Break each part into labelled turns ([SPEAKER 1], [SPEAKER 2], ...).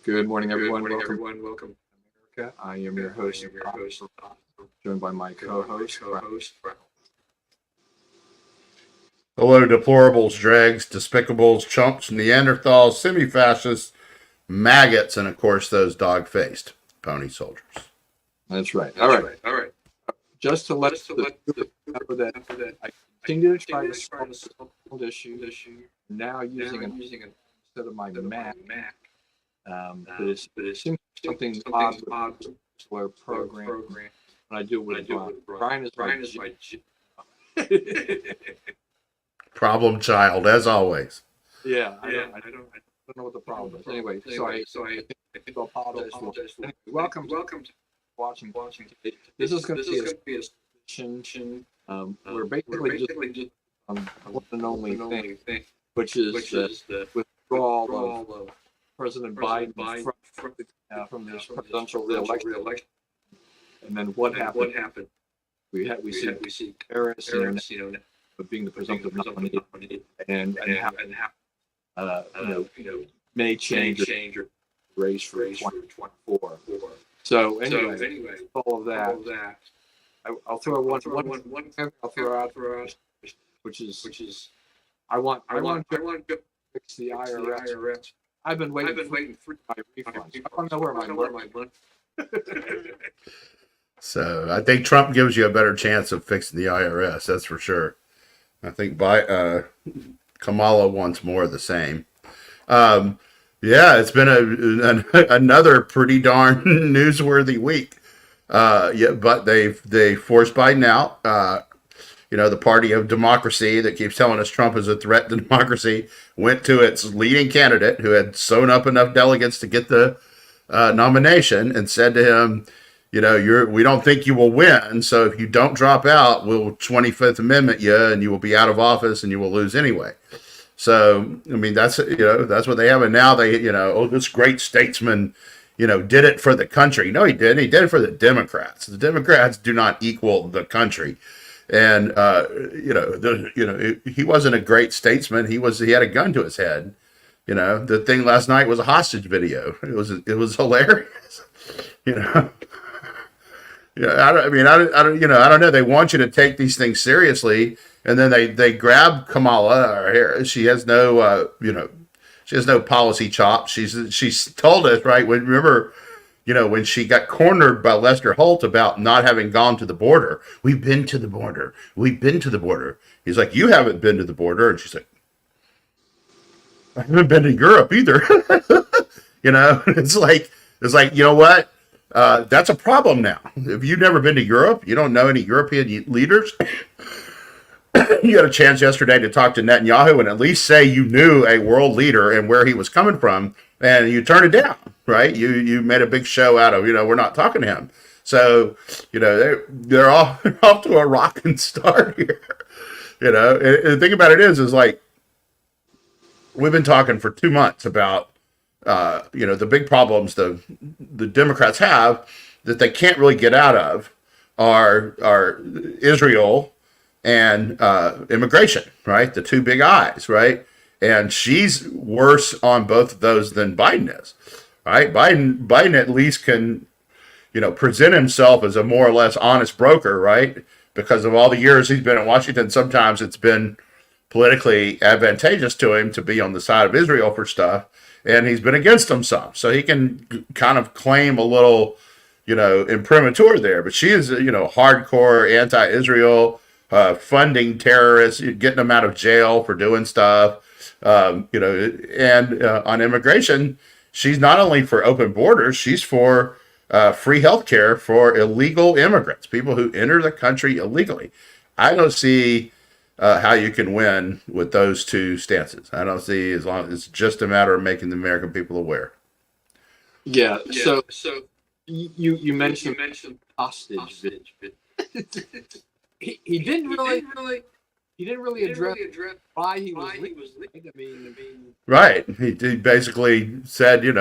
[SPEAKER 1] Good morning, everyone.
[SPEAKER 2] Good morning,
[SPEAKER 1] Welcome
[SPEAKER 2] everyone. Welcome
[SPEAKER 1] to America. I am your host, joined by my co-host.
[SPEAKER 3] Hello, deplorables, dregs, despicables, chumps, Neanderthals, semi-fascists, maggots, and of course those dog-faced pony soldiers.
[SPEAKER 1] That's right. All right. Just to let the know that I continue to try to solve this old issue. Now using instead of my Mac, but it seems something odd with the particular program. When I do it with Brian is my
[SPEAKER 3] Problem child, as always.
[SPEAKER 1] Yeah, I don't know what the problem is. Anyway, so I think I'll apologize for anyway, welcome to watching. This is going to be a session. We're basically just one and only thing, which is the withdrawal of President Biden from this presidential reelection. And then what happened? We see Harris, being the presumptive nominee, and may change or race for 2024. So anyway, all of that. I'll throw one I'll throw out for us, which is I want to fix the IRS. I've been waiting for my refunds. I don't know where my money.
[SPEAKER 3] So I think Trump gives you a better chance of fixing the IRS. That's for sure. I think Kamala wants more of the same. It's been another pretty darn newsworthy week. But they forced Biden out. The party of democracy that keeps telling us Trump is a threat to democracy went to its leading candidate, who had sewn up enough delegates to get the nomination, and said to him, we don't think you will win. So if you don't drop out, we'll 25th Amendment you, and you will be out of office, and you will lose anyway. So, I mean, that's what they have. And now they, this great statesman, did it for the country. No, he didn't. He did it for the Democrats. The Democrats do not equal the country. And, he wasn't a great statesman. He had a gun to his head. The thing last night was a hostage video. It was hilarious. I don't know. They want you to take these things seriously, and then they grab Kamala or Harris. She has no, she has no policy chops. She's told us, right? Remember, when she got cornered by Lester Holt about not having gone to the border. We've been to the border. He's like, you haven't been to the border, and she's like, I haven't been to Europe either. It's like, you know what? That's a problem now. If you've never been to Europe, you don't know any European leaders. You had a chance yesterday to talk to Netanyahu and at least say you knew a world leader and where he was coming from, and you turned it down, right? You made a big show out of, we're not talking to him. So, they're off to a rocking start here. And the thing about it is like, we've been talking for 2 months about the big problems the Democrats have that they can't really get out of are Israel and immigration, right? The two big I's, right? And she's worse on both of those than Biden is, right? Biden at least can, present himself as a more or less honest broker, right? Because of all the years he's been in Washington, sometimes it's been politically advantageous to him to be on the side of Israel for stuff. And he's been against them some. So he can kind of claim a little, imprimatur there. But she is, hardcore anti-Israel, funding terrorists, getting them out of jail for doing stuff. And on immigration, she's not only for open borders, she's for free health care for illegal immigrants, people who enter the country illegally. I don't see how you can win with those two stances. I don't see, as long as it's just a matter of making the American people aware.
[SPEAKER 1] Yeah. So you mentioned hostage. He didn't really address why he was leaving. I mean,
[SPEAKER 3] right. He basically said, it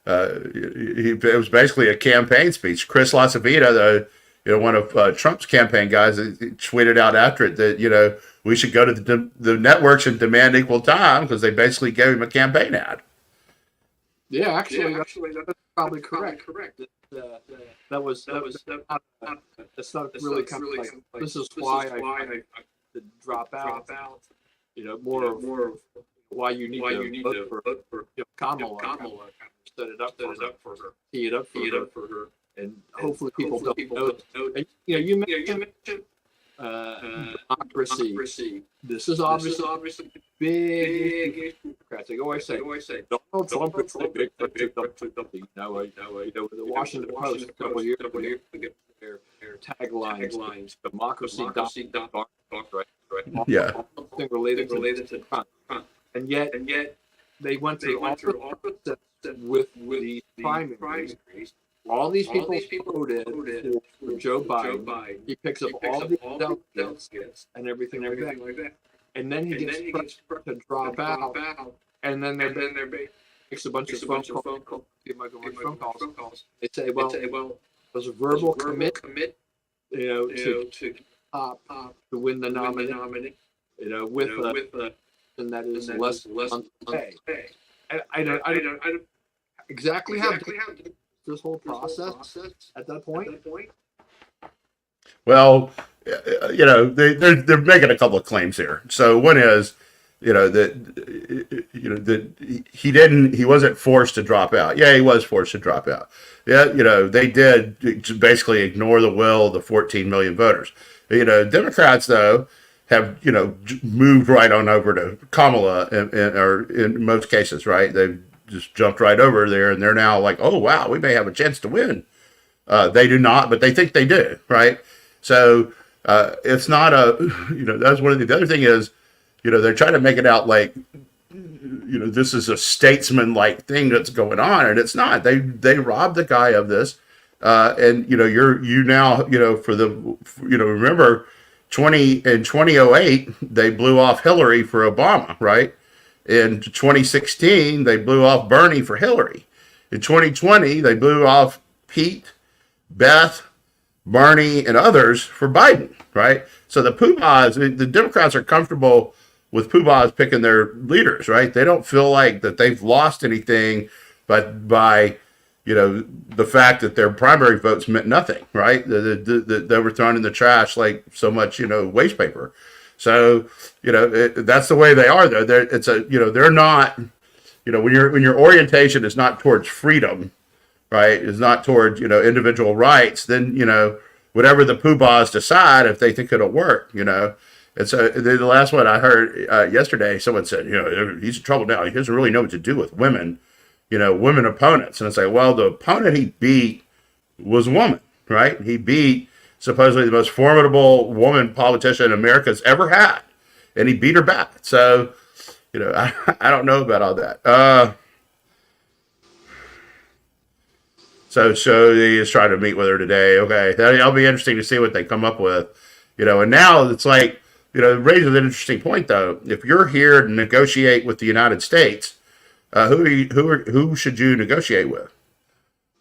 [SPEAKER 3] was basically a campaign speech. Chris LaCivita, one of Trump's campaign guys, tweeted out after it that, we should go to the networks and demand equal time, because they basically gave him a campaign ad.
[SPEAKER 1] Yeah, actually, that's probably correct. That's not really kind of like, this is why I to drop out. More of why you need to vote for Kamala, set it up for her, tee it up for her, and hopefully people don't know. And, you mentioned democracy. This is obviously big issue. Democrats. They always say Donald Trump is a big threat to democracy. The Washington Post a couple of years ago, their taglines, democracy, right?
[SPEAKER 3] Yeah.
[SPEAKER 1] Something related to Trump. And yet they went through all the with the primaries. All these people voted for Joe Biden. He picks up all the delegates and everything like that. And then he gets to drop out. And then they makes a bunch of phone calls. They say, well, there's a verbal commit, to win the nominee, with and that is less pay. I don't exactly how this whole process at that point.
[SPEAKER 3] Well, they're making a couple of claims here. So one is, that he wasn't forced to drop out. Yeah, he was forced to drop out. Yeah, they did basically ignore the will of the 14 million voters. Democrats though have moved right on over to Kamala, or in most cases, right? They've just jumped right over there, and they're now like, oh wow, we may have a chance to win. They do not, but they think they do, right? So it's not that's one of the other thing is, they're trying to make it out like, this is a statesman-like thing that's going on, and it's not. They robbed the guy of this, and remember, in 2008 they blew off Hillary for Obama, right? In 2016 they blew off Bernie for Hillary. In 2020 they blew off Pete, Beth, Bernie, and others for Biden, right? So the poobahs, the Democrats are comfortable with poobahs picking their leaders, right? They don't feel like that they've lost anything, but by the fact that their primary votes meant nothing, right? They were thrown in the trash like so much waste paper. So that's the way they are though. They're not when your orientation is not towards freedom, right? Is not towards individual rights. Then whatever the poobahs decide, if they think it'll work, And so the last one I heard yesterday, someone said, he's in trouble now. He doesn't really know what to do with women, women opponents. And it's like, well, the opponent he beat was a woman, right? He beat supposedly the most formidable woman politician America's ever had, and he beat her back. So, I don't know about all that. So he is trying to meet with her today. Okay, that'll be interesting to see what they come up with. And now it's like, it raises an interesting point though. If you're here to negotiate with the United States, who should you negotiate with,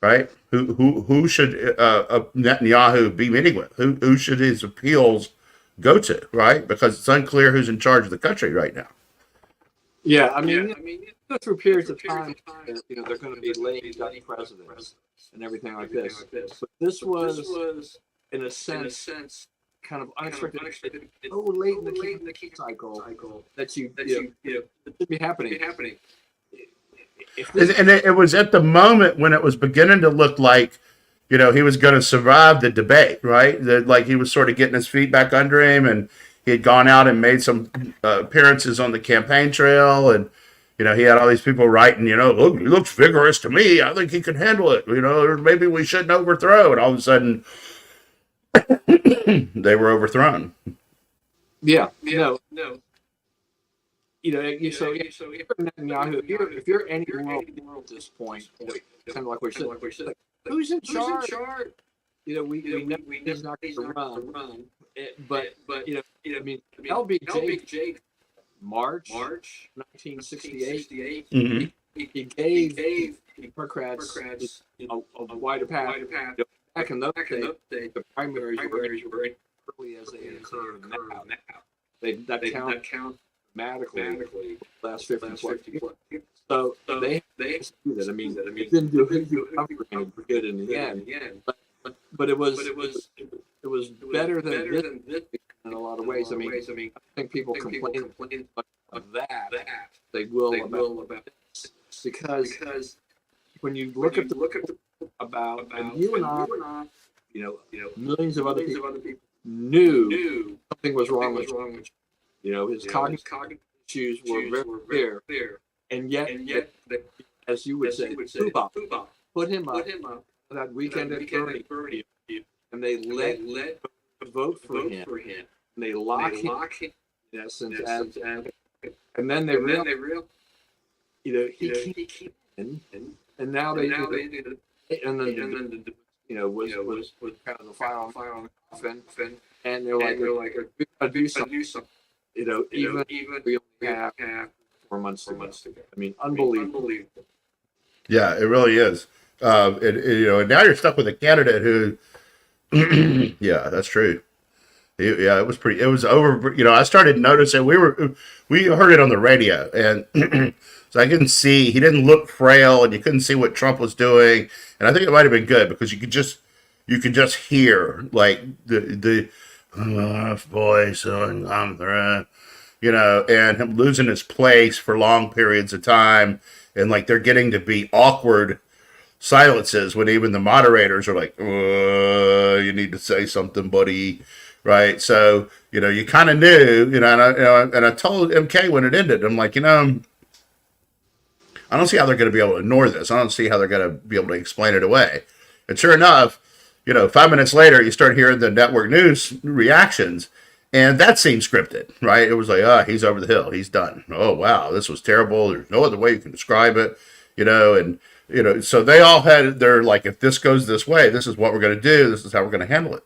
[SPEAKER 3] right? Who should Netanyahu be meeting with? Who should his appeals go to, right? Because it's unclear who's in charge of the country right now.
[SPEAKER 1] Yeah, I mean, go through periods of time, they're going to be late presidents and everything like this. But this was, in a sense, kind of unexpected. Late in the key cycle that should be happening.
[SPEAKER 3] And it was at the moment when it was beginning to look like, he was going to survive the debate, right? Like he was sort of getting his feet back under him, and he had gone out and made some appearances on the campaign trail, and he had all these people writing, look, he looks vigorous to me. I think he can handle it. Or maybe we shouldn't overthrow. And all of a sudden, they were overthrown.
[SPEAKER 1] Yeah. No. So Netanyahu, if you're anywhere at this point, kind of like we said, who's in charge? We know he's not going to run. But LBJ, March 1968, he gave Democrats a wider path. Back in those days, the primaries were early as they occur now. That count dramatically the last 50 years. So they do that. I mean, it didn't do any good in the end, but it was better than this in a lot of ways. I mean, I think people complain of that. They will about this because when you look at the about and you and I, millions of other people knew something was wrong with his cognitive issues were very clear, and yet as you would say, put him up that weekend at 30, and they let vote for him, and they lock him in essence, and then they real, he keep and now they and then was kind of the final fin, and they're like we gotta do something, even we only have 4 months to go. I mean, unbelievable.
[SPEAKER 3] Yeah, it really is. And now you're stuck with a candidate who, yeah, that's true. Yeah, it was over. I started noticing we heard it on the radio, and so I couldn't see. He didn't look frail, and you couldn't see what Trump was doing. And I think it might have been good because you could just hear like the voice and and him losing his place for long periods of time, and like they're getting to be awkward silences when even the moderators are like, you need to say something, buddy. Right. So, you kind of knew, and I told MK when it ended, I'm like, I don't see how they're going to be able to ignore this. I don't see how they're going to be able to explain it away. And sure enough, 5 minutes later, you start hearing the network news reactions, and that seemed scripted, right? It was like, he's over the hill. He's done. Oh, wow, this was terrible. There's no other way you can describe it, so they all they're like, if this goes this way, this is what we're going to do. This is how we're going to handle it.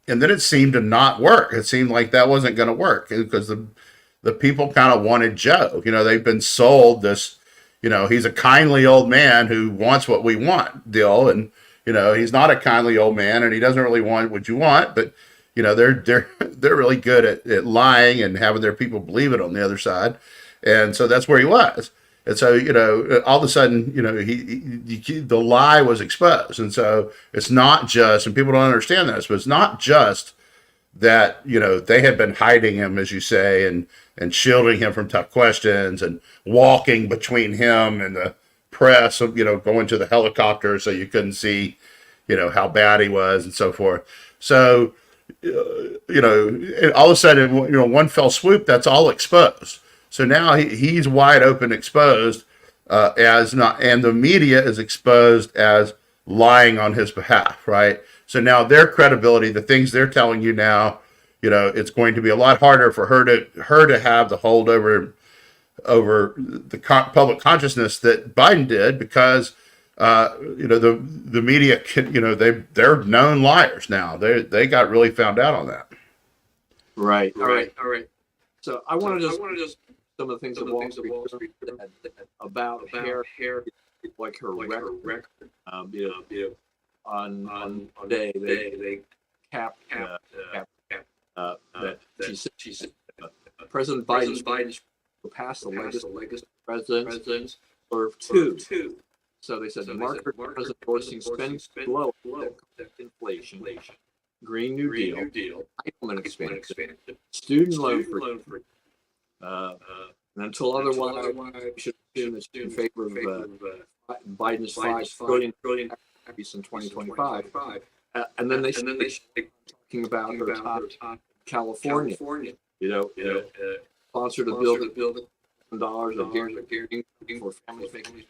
[SPEAKER 3] And then it seemed to not work. It seemed like that wasn't going to work because the people kind of wanted Joe. They've been sold this, he's a kindly old man who wants what we want deal. And, he's not a kindly old man and he doesn't really want what you want, but, they're really good at lying and having their people believe it on the other side. And so that's where he was. And so, all of a sudden, the lie was exposed. And so it's not just, and people don't understand this, but it's not just that, they had been hiding him, as you say, and shielding him from tough questions and walking between him and the press, going to the helicopter so you couldn't see, how bad he was and so forth. So, all of a sudden, one fell swoop, that's all exposed. So now he's wide open exposed and the media is exposed as lying on his behalf, right? So now their credibility, the things they're telling you now, it's going to be a lot harder for her to have the hold over the public consciousness that Biden did because the media can, they're known liars now. They got really found out on that.
[SPEAKER 1] Right. All right. So I want to just some of the things that Wall Street said about hair, like her record. On day they capped that she said President Biden will pass the legislative presidents or two. So they said the market president forcing spending below inflation, Green New Deal, entitlement expansion, student loan free. And until otherwise, we should assume that in favor of Biden's $5 trillion increase in 2025. And then they started talking about her top California. Sponsored a bill $1,000 of guaranteeing for families making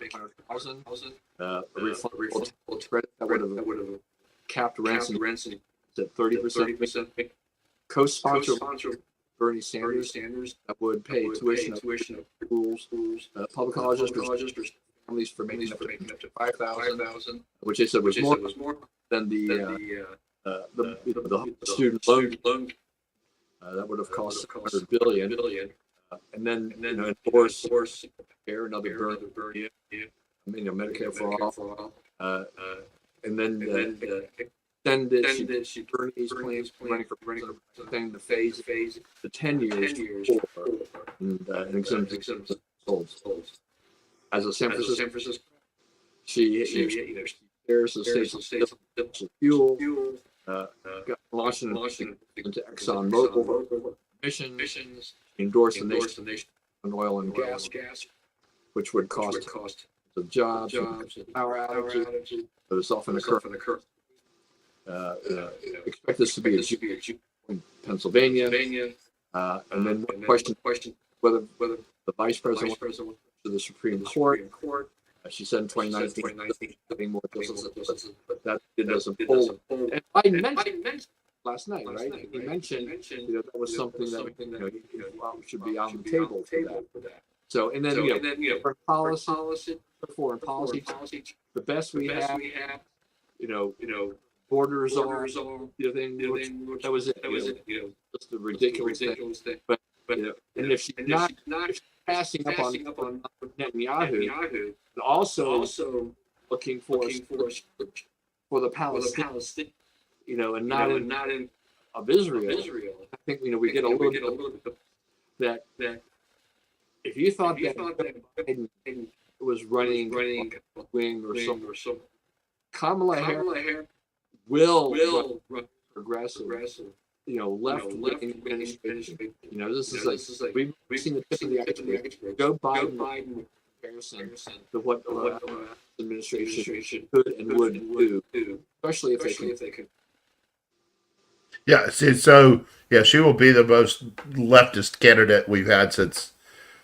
[SPEAKER 1] $500,000. A refundable credit that would have capped rents at 30%. Co-sponsored Bernie Sanders that would pay tuition of schools, public colleges for families for making up to $5,000, which they said was more than the student loan that would have cost $100 billion. And then enforce another Bernie, Medicare for all, and then she Bernie's claims running for saying the phase the 10 years and exempt souls. as a San Francisco. She there's the state of fuel. Got launched into Exxon Mobil emissions. Endorsed the nation on oil and gas, which would cost the jobs, power outages. But it's often occur. Expect this to be a in Pennsylvania. And then one question whether the vice president went to the Supreme Court. She said in 2019, having more justices, but that it doesn't hold. And I mentioned last night, right? He mentioned that was something that should be on the table for that. So, and then foreign policy, the best we have, borders are the thing. That was it. Just a ridiculous thing. But and if she's not passing up on Netanyahu, but also looking for the Palestinians, and not in of Israel. I think we get a little bit that if you thought that Biden was running wing or something, Kamala Harris will run progressive. Left wing administration. This is like we've seen the tip of the iceberg. Joe Biden comparison to what administration could and would do, especially if they can.
[SPEAKER 3] Yeah. She will be the most leftist candidate we've had since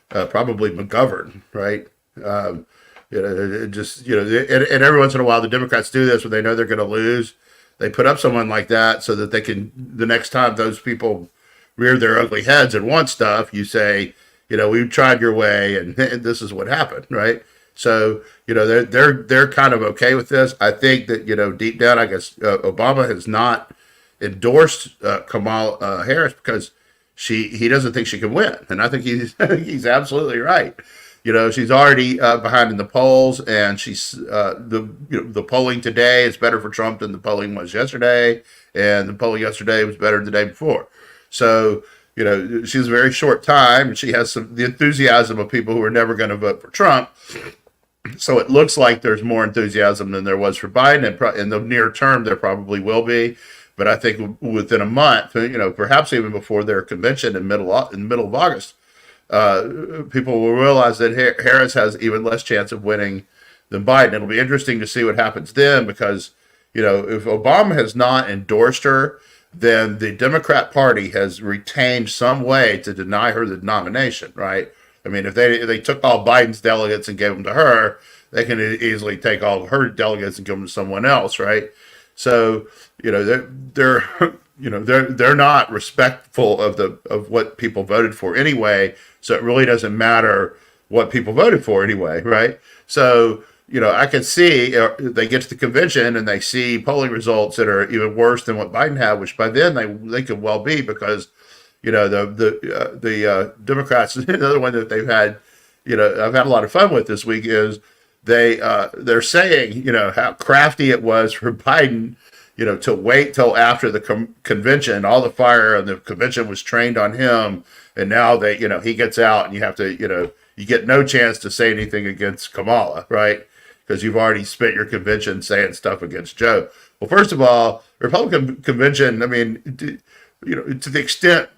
[SPEAKER 3] probably McGovern, right? And every once in a while the Democrats do this when they know they're going to lose. They put up someone like that so that they can, the next time those people rear their ugly heads and want stuff, you say, we've tried your way and this is what happened, right? So, they're kind of okay with this. I think that, deep down, I guess Obama has not endorsed Kamala Harris because he doesn't think she can win. And I think he's absolutely right. She's already behind in the polls, and she's the polling today is better for Trump than the polling was yesterday, and the polling yesterday was better than the day before. So, she has a very short time, and she has the enthusiasm of people who are never going to vote for Trump. So it looks like there's more enthusiasm than there was for Biden, and in the near term there probably will be. But I think within a month, perhaps even before their convention in the middle of August, people will realize that Harris has even less chance of winning than Biden. It'll be interesting to see what happens then because, if Obama has not endorsed her, then the Democrat Party has retained some way to deny her the nomination, right? I mean, if they took all Biden's delegates and gave them to her, they can easily take all of her delegates and give them to someone else, right? So, they're not respectful of what people voted for anyway. So it really doesn't matter what people voted for anyway, right? So, I can see they get to the convention and they see polling results that are even worse than what Biden had, which by then they could well be because, the Democrats, another one that they've had, I've had a lot of fun with this week is they're saying, how crafty it was for Biden, to wait till after the convention. All the fire on the convention was trained on him, and now he gets out, and you have to, you get no chance to say anything against Kamala, right? Because you've already spent your convention saying stuff against Joe. Well, first of all, Republican convention, I mean, to the extent,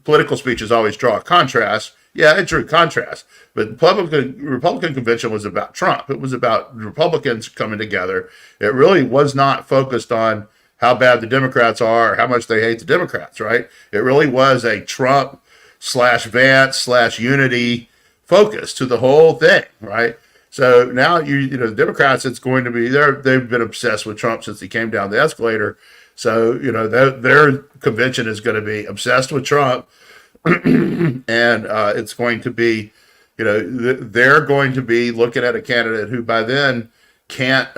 [SPEAKER 3] political speeches always draw a contrast. Yeah, it drew contrast. But Republican convention was about Trump. It was about Republicans coming together. It really was not focused on how bad the Democrats are or how much they hate the Democrats, right? It really was a Trump/Vance/unity focus to the whole thing, right? So now the Democrats, it's going to be they've been obsessed with Trump since he came down the escalator. So their convention is going to be obsessed with Trump, and it's going to be, they're going to be looking at a candidate who by then can't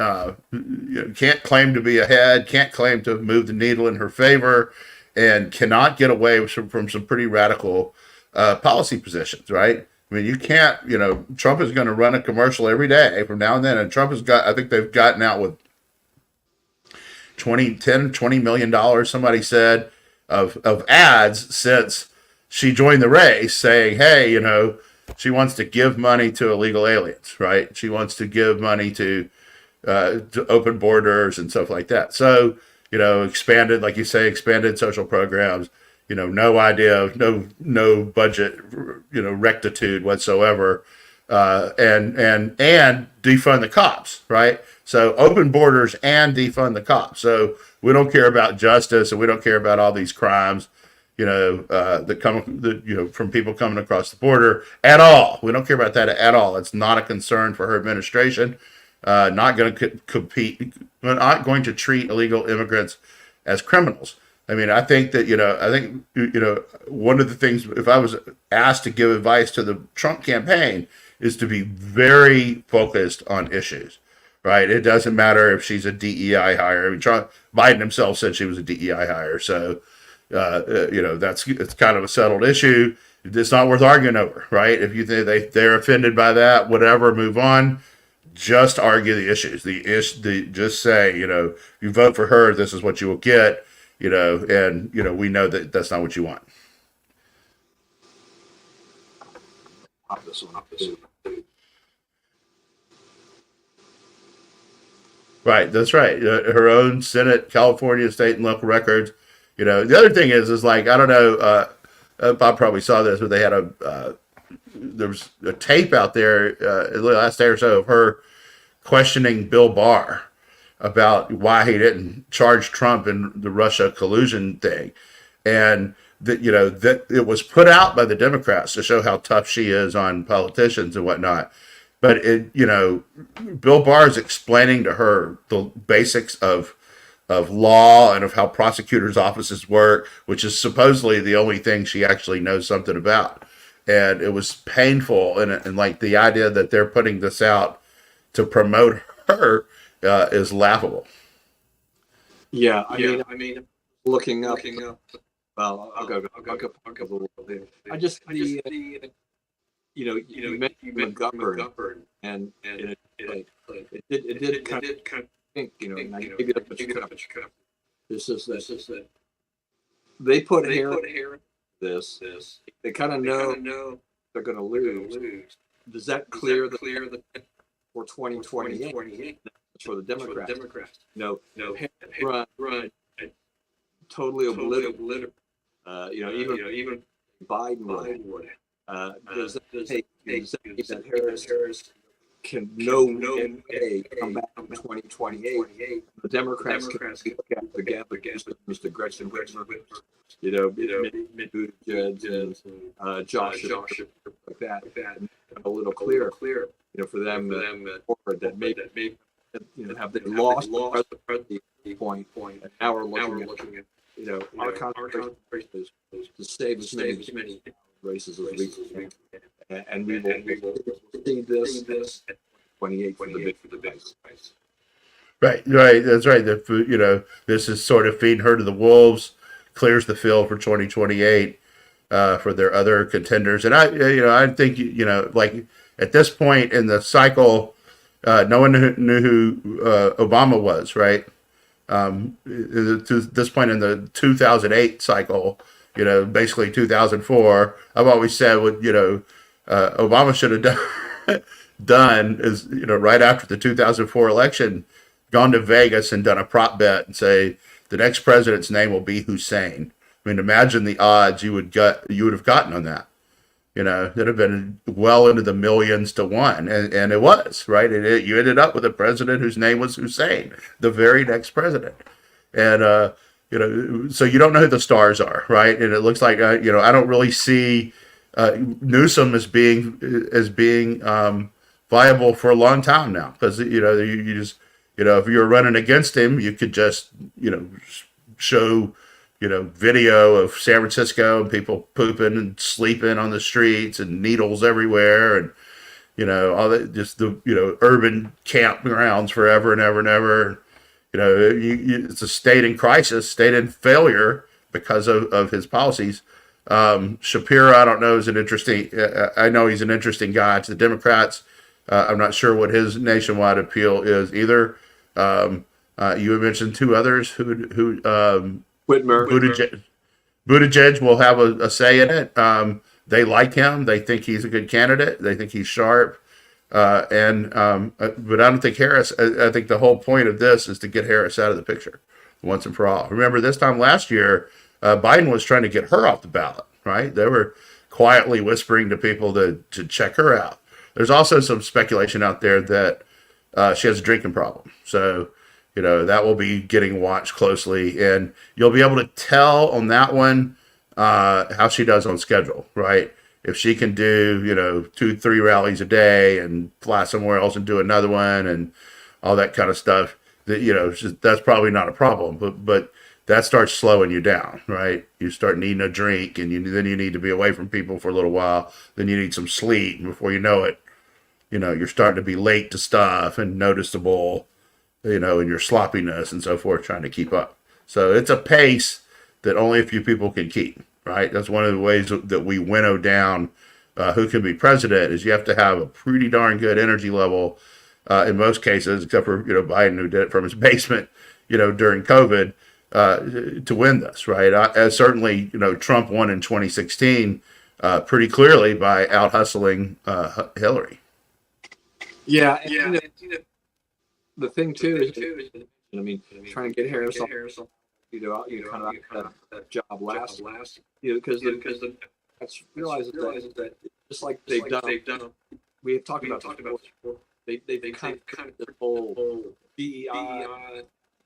[SPEAKER 3] claim to be ahead, can't claim to move the needle in her favor, and cannot get away from some pretty radical policy positions, right? I mean, you can't, Trump is going to run a commercial every day from now and then. And Trump I think they've gotten out with $20 million, somebody said, of ads since she joined the race saying, hey, she wants to give money to illegal aliens, right? She wants to give money to open borders and stuff like that. So, expanded, like you say, expanded social programs, no idea, no budget, rectitude whatsoever, and defund the cops, right? So open borders and defund the cops. So we don't care about justice, and we don't care about all these crimes, that come, from people coming across the border at all. We don't care about that at all. It's not a concern for her administration. Not going to compete. We're not going to treat illegal immigrants as criminals. I mean, I think that, one of the things, if I was asked to give advice to the Trump campaign, is to be very focused on issues, right? It doesn't matter if she's a DEI hire. I mean, Biden himself said she was a DEI hire. So, it's kind of a settled issue. It's not worth arguing over, right? If you think they're offended by that, whatever, move on. Just argue the issues. Just say, you vote for her, this is what you will get, and we know that that's not what you want. Right, that's right. Her own Senate, California, state, and local records. The other thing is like, I don't know. Bob probably saw this, but they had there was a tape out there the last day or so of her questioning Bill Barr about why he didn't charge Trump in the Russia collusion thing, and that it was put out by the Democrats to show how tough she is on politicians and whatnot. But Bill Barr is explaining to her the basics of law and of how prosecutors' offices work, which is supposedly the only thing she actually knows something about. And it was painful, and like the idea that they're putting this out to promote her is laughable.
[SPEAKER 1] Yeah, I mean, looking up. Well, I'll go a little bit. You mentioned McGovern, and it did kind of think, and I gave you that much credit. This is that they put hair in this. They kind of know they're going to lose. Does that clear the for 2028 for the Democrats? No, run totally obliterated. Even Biden would. Does that take that Harris can no way come back in 2028? The Democrats can look at the gap against Mr. Gretchen Whitmer, Buttigieg, and Josh, like that, a little clearer, for them that maybe have they lost the presidency point, and now we're looking at our concentration is to save as many races as we can, and we will see this 28 for the base.
[SPEAKER 3] Right. That's right. This is sort of feeding her to the wolves, clears the field for 2028 for their other contenders. And I think like at this point in the cycle, no one knew who Obama was, right? To this point in the 2008 cycle, basically 2004, I've always said what Obama should have done is right after the 2004 election, gone to Vegas and done a prop bet and say the next president's name will be Hussein. I mean, imagine the odds you would have gotten on that. That have been well into the millions to one, and it was right. You ended up with a president whose name was Hussein, the very next president, and so you don't know who the stars are, right? And it looks like I don't really see Newsom as being viable for a long time now, because you just if you're running against him, you could just show video of San Francisco and people pooping and sleeping on the streets and needles everywhere, and all that, just the urban campgrounds forever and ever and ever. It's a state in crisis, state in failure because of his policies. Shapiro, I don't know, is an interesting. I know he's an interesting guy to the Democrats. I'm not sure what his nationwide appeal is either. You had mentioned two others who
[SPEAKER 1] Whitmer.
[SPEAKER 3] Buttigieg will have a say in it. they like him. They think he's a good candidate. They think he's sharp. But I don't think Harris. I think the whole point of this is to get Harris out of the picture once and for all. Remember, this time last year, Biden was trying to get her off the ballot. Right? They were quietly whispering to people to check her out. There's also some speculation out there that she has a drinking problem. So, that will be getting watched closely, and you'll be able to tell on that one how she does on schedule, right? If she can do, 2-3 rallies a day and fly somewhere else and do another one and all that kind of stuff, that, that's probably not a problem. But that starts slowing you down, right? You start needing a drink, and then you need to be away from people for a little while. Then you need some sleep. Before you know it, you're starting to be late to stuff and noticeable, in your sloppiness and so forth, trying to keep up. So it's a pace that only a few people can keep, right? That's one of the ways that we winnow down who can be president, is you have to have a pretty darn good energy level in most cases, except for, Biden, who did it from his basement, during COVID, to win this, right? As certainly, Trump won in 2016 pretty clearly by out hustling Hillary.
[SPEAKER 1] Yeah, and the thing too is, trying to get Harris on, kind of out that job last, because that's realizes that just like they've done, we have talked about before, they kind of the whole DEI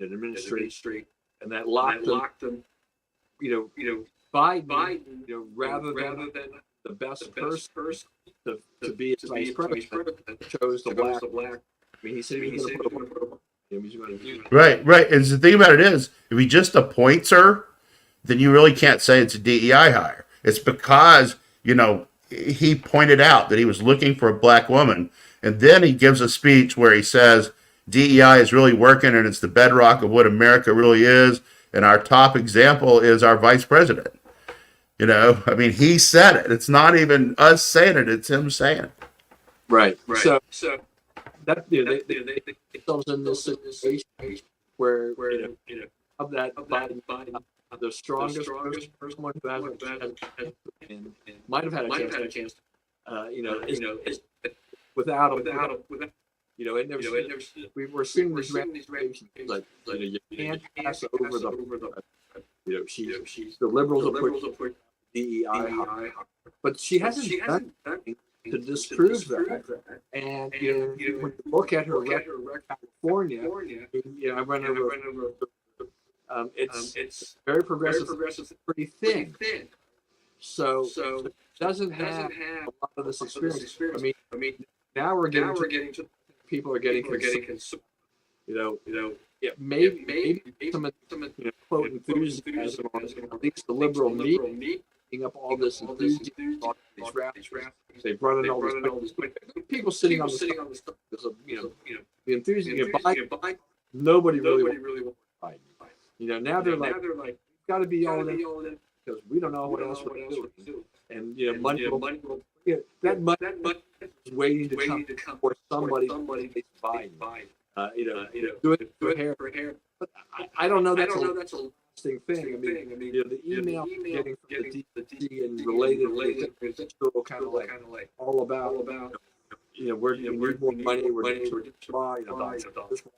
[SPEAKER 1] administration, and that locked them, Biden, rather than the best person to be his vice president, chose the black. He said he was going to put
[SPEAKER 3] Right. And the thing about it is, if he just appoints her, then you really can't say it's a DEI hire. It's because, he pointed out that he was looking for a black woman. And then he gives a speech where he says DEI is really working and it's the bedrock of what America really is. And our top example is our vice president. He said it. It's not even us saying it. It's him saying it.
[SPEAKER 1] Right. So that they themselves in this situation where of that Biden, the strongest person who hasn't and might have had a chance, is without it never. We're seeing these ramifications like you can't pass over the she's the liberals will put DEI high, but she hasn't done anything to disprove that. And when you look at her record, California, I went over. It's very progressive, pretty thin. So it doesn't have a lot of this experience. Now we're getting to people are getting concerned. Maybe some quote enthusiasm on at least the liberal media up all this enthusiasm on these rallies. They've run in all this people sitting on the stuff. The enthusiasm. Biden, nobody really wants Biden. Now they're like, got to be all in because we don't know what else we're doing. And money is waiting to come for somebody to take Biden. Do it for hair. But I don't know. That's a interesting thing. The email getting from the DC and related is still kind of like all about we're need more money, we're blah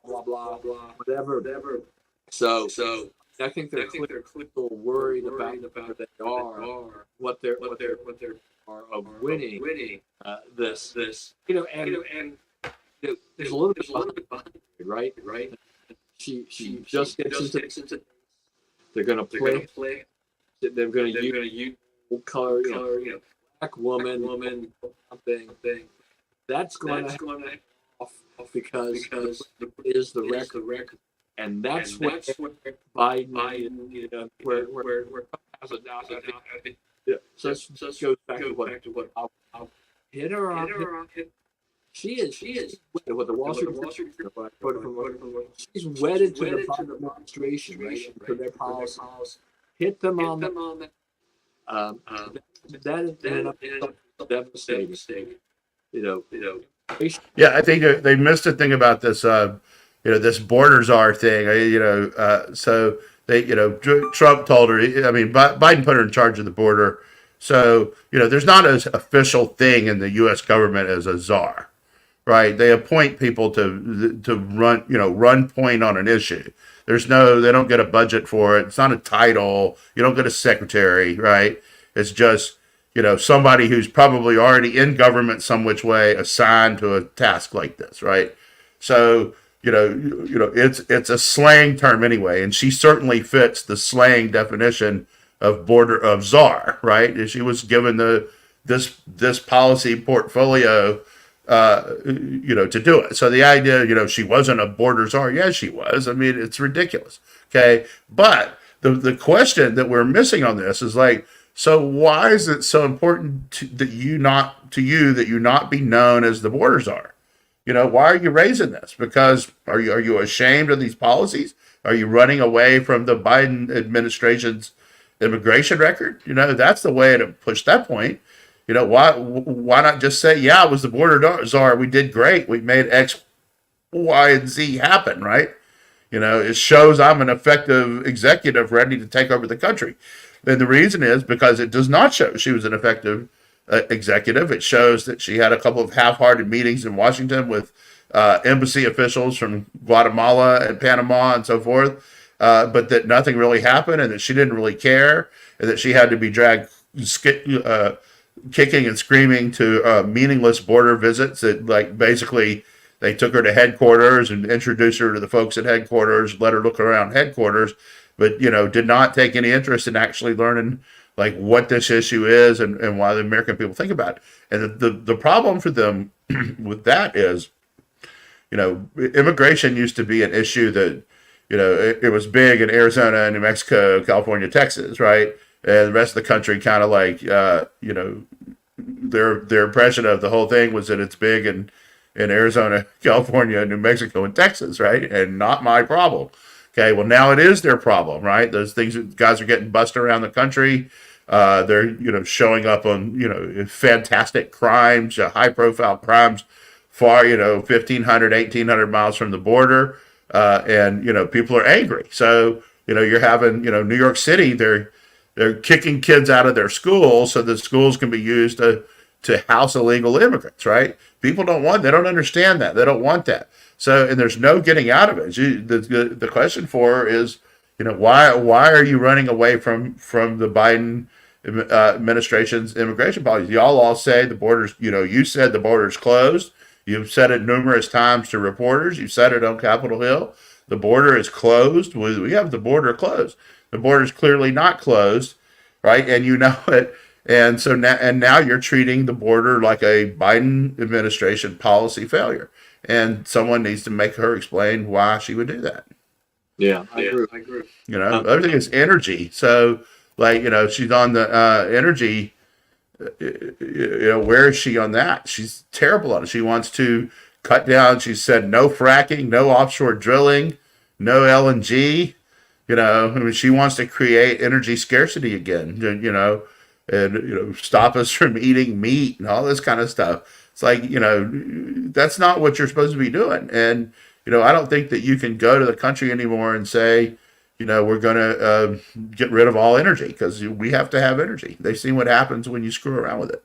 [SPEAKER 1] blah blah whatever. So I think they're clearly worried about where they are, what they're are of winning this and there's a little bit behind, right? She just gets into. They're going to play. They're going to use color, black woman, something. That's going to off because is the record, and that's what Biden, where has it now. So let's go back to what I'll hit her on. She is with the Wall Street. She's wedded to the Biden administration, right? For their policy. Hit them on that. That is devastating.
[SPEAKER 3] Yeah, I think they missed a thing about this. This border czar thing. So they, Trump told her. Biden put her in charge of the border So, there's not an official thing in the U.S. government as a czar, right? They appoint people to run point on an issue. They don't get a budget for it. It's not a title. You don't get a secretary, right? It's just, somebody who's probably already in government some which way assigned to a task like this, right? So, it's a slang term anyway, and she certainly fits the slang definition of czar, right? She was given this policy portfolio, to do it. So the idea, she wasn't a border czar. Yes, she was. I mean, it's ridiculous. Okay, but the question that we're missing on this is like, so why is it so important that you not be known as the border czar? Why are you raising this? Because are you ashamed of these policies? Are you running away from the Biden administration's immigration record? That's the way to push that point. Why not just say, yeah, it was the border czar. We did great. We made X, Y, and Z happen, right? It shows I'm an effective executive ready to take over the country. And the reason is because it does not show she was an effective executive. It shows that she had a couple of half-hearted meetings in Washington with embassy officials from Guatemala and Panama and so forth, but that nothing really happened and that she didn't really care and that she had to be dragged kicking and screaming to meaningless border visits that, like, basically they took her to headquarters and introduced her to the folks at headquarters, let her look around headquarters, but, did not take any interest in actually learning like what this issue is and why the American people think about it. And the problem for them with that is, immigration used to be an issue that, it was big in Arizona, New Mexico, California, Texas, right? And the rest of the country kind of like, their impression of the whole thing was that it's big in Arizona, California, New Mexico, and Texas, right? And not my problem. Okay, well, now it is their problem, right? Those things, guys are getting busted around the country. They're, showing up on, fantastic crimes, high-profile crimes, far, 1,500, 1,800 miles from the border. And, people are angry. So, you're having, New York City, they're kicking kids out of their schools so the schools can be used to house illegal immigrants, right? People they don't understand that. They don't want that. So, and there's no getting out of it. The question for her is, why are you running away from the Biden administration's immigration policy? Y'all all say the borders, you said the border's closed. You've said it numerous times to reporters. You said it on Capitol Hill. The border is closed. We have the border closed. The border's clearly not closed, right? And you know it. And so now you're treating the border like a Biden administration policy failure. And someone needs to make her explain why she would do that.
[SPEAKER 1] Yeah, I agree.
[SPEAKER 3] Other thing is energy. So, like, she's on the energy. Where is she on that? She's terrible on it. She wants to cut down. She said no fracking, no offshore drilling, no LNG. She wants to create energy scarcity again. And stop us from eating meat and all this kind of stuff. It's like, that's not what you're supposed to be doing. And, I don't think that you can go to the country anymore and say, we're going to get rid of all energy because we have to have energy. They've seen what happens when you screw around with it.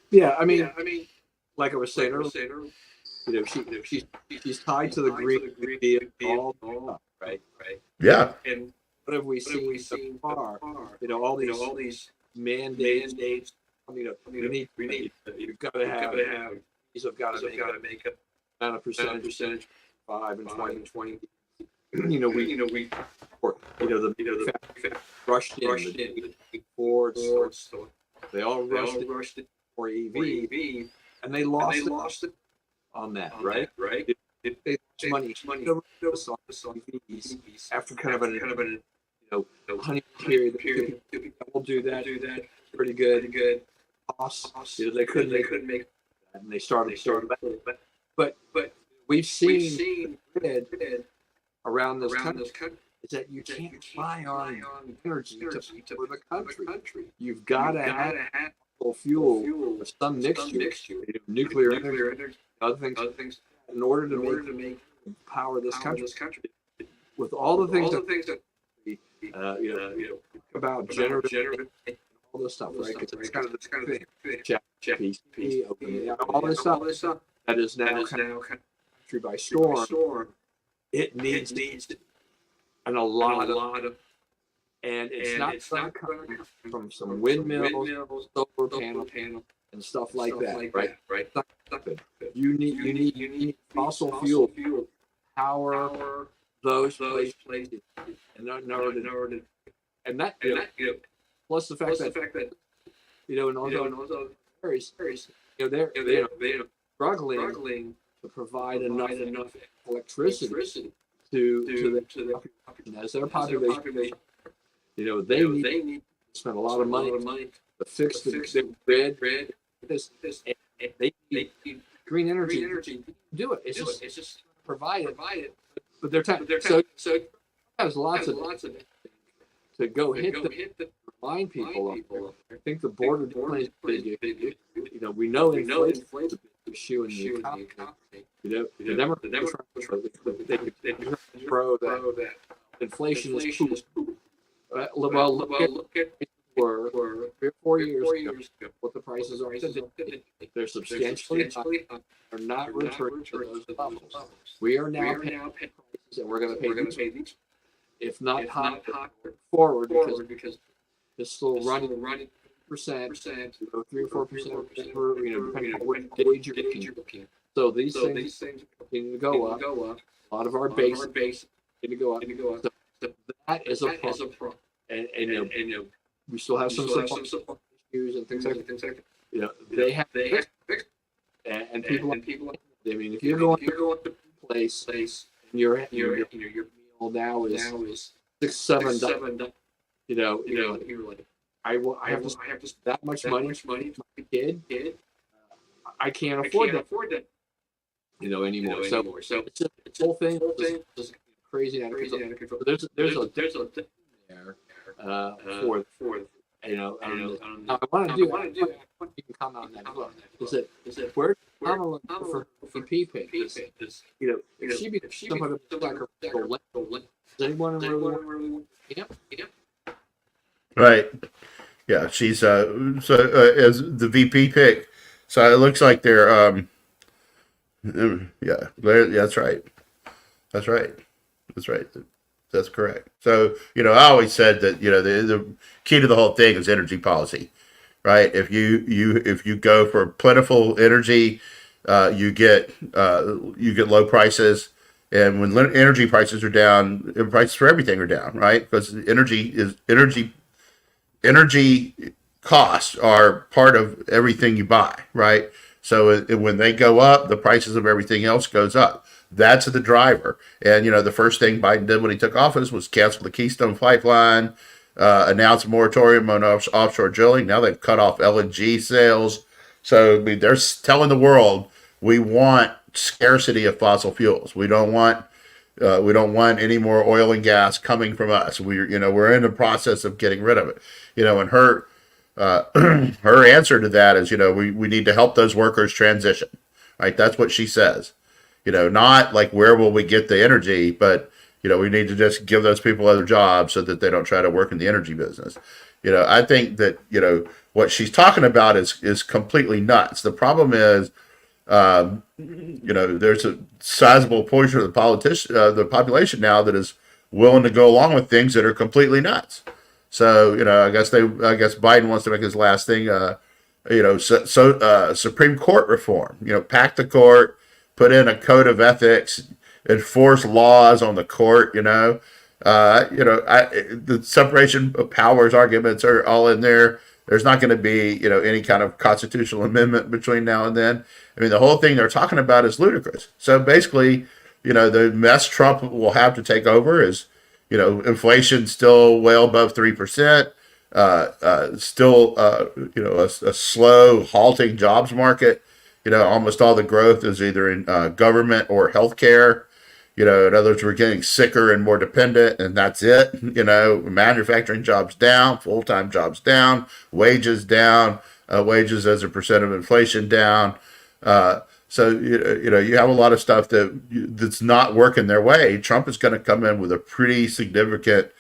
[SPEAKER 1] Yeah, I mean, like I was saying earlier, she's tied to the Green Deal all, right?
[SPEAKER 3] Yeah.
[SPEAKER 1] And what have we seen so far? All these mandates. We need. You've got to have. These have got to make a kind of percentage, 5 and 20. We rushed in the Ford, they all rushed it for EV, and they lost it on that, right? They lost money on EVs after kind of an honeymoon period. We'll do that pretty good. Costs, they couldn't make that, and they started but we've seen around this country is that you can't rely on energy for the country. You've got to have fuel or some mixture, nuclear energy, other things, in order to make power this country. With all the things that about generative, all this stuff, right? Because it's kind of thing. Check, PC, all this stuff that is now kind of country by storm. It needs and a lot of, and it's not coming from some windmills, solar panel, and stuff like that, right? You need fossil fuel power those places, and that plus the fact that in those areas, they're struggling to provide enough electricity to the as their population. They need to spend a lot of money to fix the grid. And they need green energy to do it. It's just provide it. But they're so it has lots of to go hit the remind people. I think the border is big. We know inflation is a big issue in the economy. They throw that inflation is cool. Well, look at for 3 or 4 years ago, what the prices are today. They're substantially high. They're not returning to those levels. We are now paying prices, and we're going to pay these, if not high forward, because it's still running percent, 3 or 4% depending on what stage you're looking. So these things continue to go up. A lot of our base continue to go up. So that is a problem. And we still have some support issues and things like that. They have and people. I mean, if you're going to a place, and your meal now is $6-7. You're like, I have to that much money for my kid. I can't afford that. Anymore. So it's a whole thing. Just crazy out of control. There's a there for I want to do. You can comment on that as well. Is that where Kamala for VP pick? If she becomes somewhat of a does anyone really? Yep.
[SPEAKER 3] Right. Yeah, she's as the VP pick. So it looks like they're that's right. That's correct. So, I always said that, the key to the whole thing is energy policy, right? If you go for plentiful energy, you get low prices. And when energy prices are down, prices for everything are down, right? Because energy costs are part of everything you buy, right? So when they go up, the prices of everything else goes up. That's the driver. And, the first thing Biden did when he took office was cancel the Keystone Pipeline, announce a moratorium on offshore drilling. Now they've cut off LNG sales. So, they're telling the world, we want scarcity of fossil fuels. We don't want any more oil and gas coming from us. We're in the process of getting rid of it. And her answer to that is, we need to help those workers transition, right? That's what she says. Not like where will we get the energy, but, we need to just give those people other jobs so that they don't try to work in the energy business. I think that, what she's talking about is completely nuts. The problem is, there's a sizable portion of the population now that is willing to go along with things that are completely nuts. So, I guess Biden wants to make his last thing, Supreme Court reform, pack the court, put in a code of ethics, enforce laws on the court, the separation of powers arguments are all in there. There's not going to be, any kind of constitutional amendment between now and then. I mean, the whole thing they're talking about is ludicrous. So basically, the mess Trump will have to take over is, inflation still well above 3%, still, a slow, halting jobs market. Almost all the growth is either in government or healthcare. In other words, we're getting sicker and more dependent, and that's it. Manufacturing jobs down, full-time jobs down, wages down, wages as a percent of inflation down. So you have a lot of stuff that's not working their way. Trump is going to come in with a pretty significant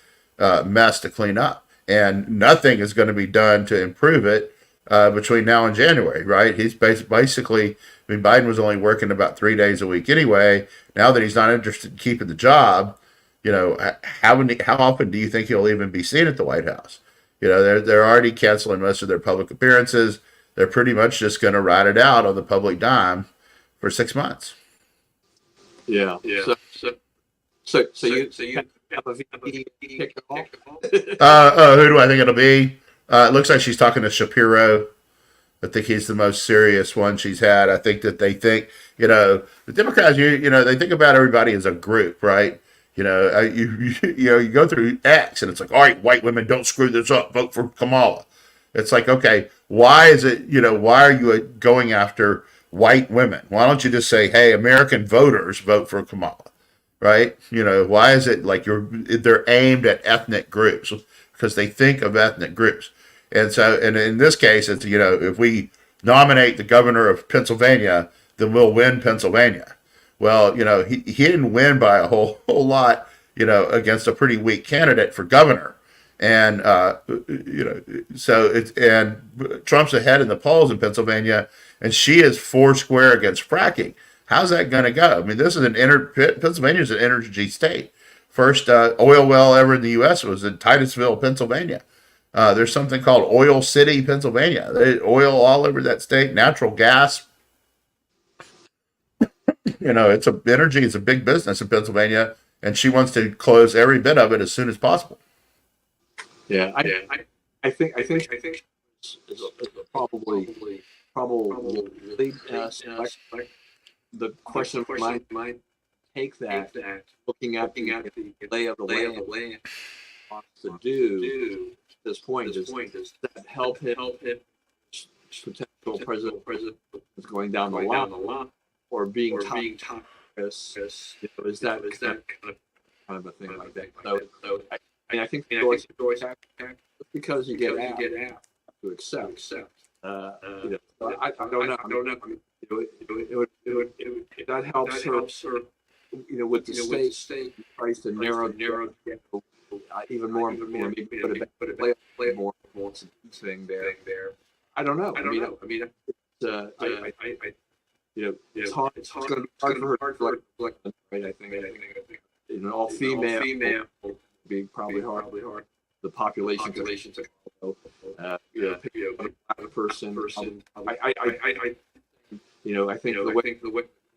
[SPEAKER 3] mess to clean up. and nothing is going to be done to improve it between now and January, right? He's basically, I mean, Biden was only working about 3 days a week anyway. Now that he's not interested in keeping the job, how often do you think he'll even be seen at the White House? They're already canceling most of their public appearances. They're pretty much just going to ride it out on the public dime for 6 months.
[SPEAKER 1] Yeah. So you have a VP pick it off?
[SPEAKER 3] Who do I think it'll be? It looks like she's talking to Shapiro. I think he's the most serious one she's had. I think that they think, the Democrats, they think about everybody as a group, right? You go through X and it's like, all right, white women, don't screw this up. Vote for Kamala. It's like, okay, why is it, why are you going after white women? Why don't you just say, hey, American voters, vote for Kamala, right? Why is it like they're aimed at ethnic groups because they think of ethnic groups. And so, and in this case, it's, if we nominate the governor of Pennsylvania, then we'll win Pennsylvania. Well, he didn't win by a whole lot, against a pretty weak candidate for governor. And, and Trump's ahead in the polls in Pennsylvania, and she is foursquare against fracking. How's that going to go? I mean, Pennsylvania is an energy state. First oil well ever in the U.S. was in Titusville, Pennsylvania. There's something called Oil City, Pennsylvania. There's oil all over that state, natural gas. Energy is a big business in Pennsylvania, and she wants to close every bit of it as soon as possible.
[SPEAKER 1] Yeah, I think it's probably the question might take that looking at the lay of the land wants to do at this point is that help him potential president is going down the line or being top is that kind of a thing like that. So I think the choice because you get out to accept. I don't know. I mean, that helps her. With the state tries to narrow even more. Maybe put a play more thing there. I don't know. I mean, it's hard. It's going to be hard for her to reflect. Right? I think. All female will be probably hard. The population to pick a person. I think the way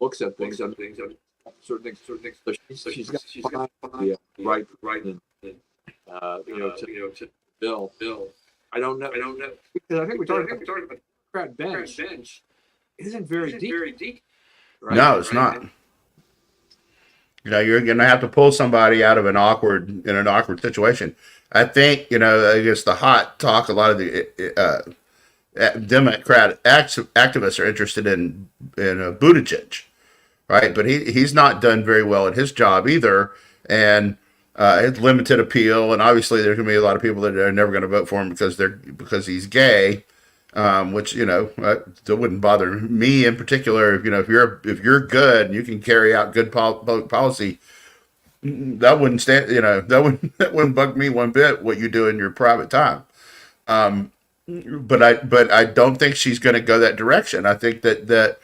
[SPEAKER 1] looks at things, certain things. So she's got right. To bill. I don't know. Because I think we're talking about the Democrat bench. Isn't very deep. Right?
[SPEAKER 3] No, it's not. You're going to have to pull somebody out of an awkward situation. I think, I guess the hot talk, a lot of the Democrat activists are interested in Buttigieg, right? But he's not done very well at his job either, and it's limited appeal. And obviously, there's going to be a lot of people that are never going to vote for him because he's gay, which that wouldn't bother me in particular. If you're good and you can carry out good public policy. That wouldn't that wouldn't bug me one bit what you do in your private time. But I don't think she's going to go that direction. I think that